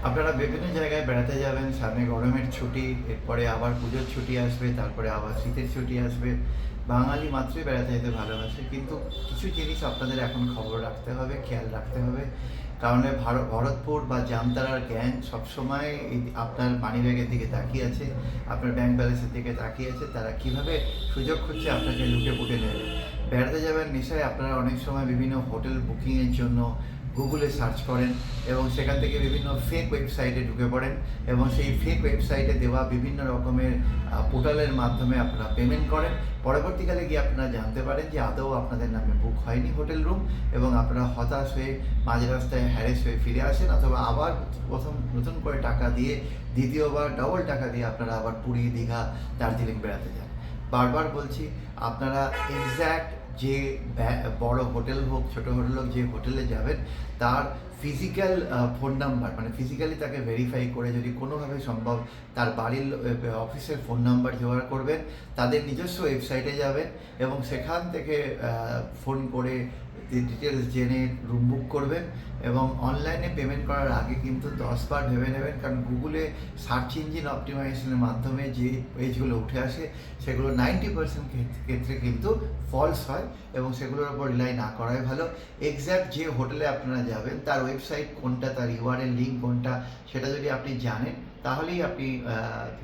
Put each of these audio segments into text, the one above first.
আপনারা বিভিন্ন জায়গায় বেড়াতে যাবেন, সামনে গরমের ছুটি, এরপরে আবার পুজোর ছুটি আসবে, তারপরে আবার শীতের ছুটি আসবে। বাঙালি মাত্রই বেড়াতে যেতে ভালোবাসে। কিন্তু কিছু জিনিস আপনাদের এখন খবর রাখতে হবে, খেয়াল রাখতে হবে। কারণ ভরতপুর বা জামতারার গ্যাং সবসময় আপনার মানিব্যাগের দিকে তাকিয়ে আছে, আপনার ব্যাংক ব্যালেন্সের দিকে তাকিয়ে আছে। তারা কিভাবে সুযোগ খুঁজছে আপনাকে লুটে পুটে নেবে। বেড়াতে যাবেন নেশায় আপনারা অনেক সময় বিভিন্ন হোটেল বুকিংয়ের জন্য গুগলে সার্চ করেন এবং সেখান থেকে বিভিন্ন ফেক ওয়েবসাইটে ঢুকে পড়েন এবং সেই ফেক ওয়েবসাইটে দেওয়া বিভিন্ন রকমের পোর্টালের মাধ্যমে আপনারা পেমেন্ট করেন। পরবর্তীকালে গিয়ে আপনারা জানতে পারেন যে আদৌ আপনাদের নামে বুক হয়নি হোটেল রুম এবং আপনারা হতাশ হয়ে মাঝ রাস্তায় হ্যারেস হয়ে ফিরে আসেন, অথবা আবার নতুন করে টাকা দিয়ে দ্বিতীয়বার ডবল টাকা দিয়ে আপনারা আবার পুরী, দীঘা, দার্জিলিং বেড়াতে যান। বারবার বলছি, আপনারা এক্স্যাক্ট যে বড় হোটেল হোক ছোট হোটেল হোক, যে হোটেলে যাবেন তার ফিজিক্যাল ফোন নাম্বার, মানে ফিজিক্যালি তাকে ভেরিফাই করে যদি কোনোভাবে সম্ভব তার বাড়ির অফিসের ফোন নাম্বার জোগাড় করবেন, তাদের নিজস্ব ওয়েবসাইটে যাবেন এবং সেখান থেকে ফোন করে ডিটেলস জেনে রুম বুক করবেন। এবং অনলাইনে পেমেন্ট করার আগে কিন্তু 10বার ভেবে নেবেন, কারণ গুগলে সার্চ ইঞ্জিন অপটিমাইজেশনের মাধ্যমে যে পেজগুলো উঠে আসে সেগুলো 90% ক্ষেত্রে কিন্তু ফলস হয় এবং সেগুলোর উপর রিলাই না করাই ভালো। এক্স্যাক্ট যে হোটেলে আপনারা যাবেন তার ওয়েবসাইট কোনটা, তার ইউআরএল লিঙ্ক কোনটা, সেটা যদি আপনি জানেন তাহলেই আপনি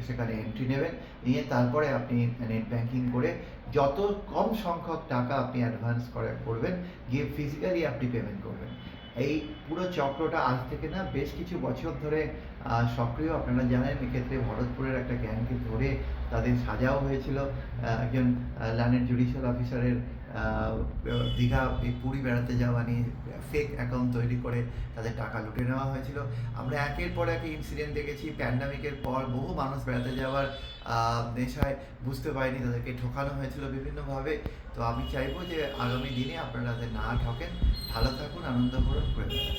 সেখানে এন্ট্রি নেবেন, নিয়ে তারপরে আপনি নেট ব্যাঙ্কিং করে যত কম সংখ্যক টাকা আপনি অ্যাডভান্স করবেন, গিয়ে ফিজিক্যালি আপনি পেমেন্ট করবেন। এই পুরো চক্রটা আজ থেকে না, বেশ কিছু বছর ধরে সক্রিয়। আপনারা জানেন এক্ষেত্রে ভরতপুরের একটা গ্যাংকে ধরে তাদের সাজাও হয়েছিল। একজন ল্যান্ড জুডিশিয়াল অফিসারের দীঘা পুরী বেড়াতে যাওয়া নিয়ে ফেক অ্যাকাউন্ট তৈরি করে তাদের টাকা লুটে নেওয়া হয়েছিল। আমরা একের পর এক ইনসিডেন্ট দেখেছি। প্যান্ডামিকের পর বহু মানুষ বেড়াতে যাওয়ার নেশায় বুঝতে পারেনি, তাদেরকে ঠকানো হয়েছিল বিভিন্নভাবে। তো আমি চাইবো যে আগামী দিনে আপনারা যাতে না ঠকেন, ভালো থাকুন, আনন্দ করুন, ঘুরে বেড়ান।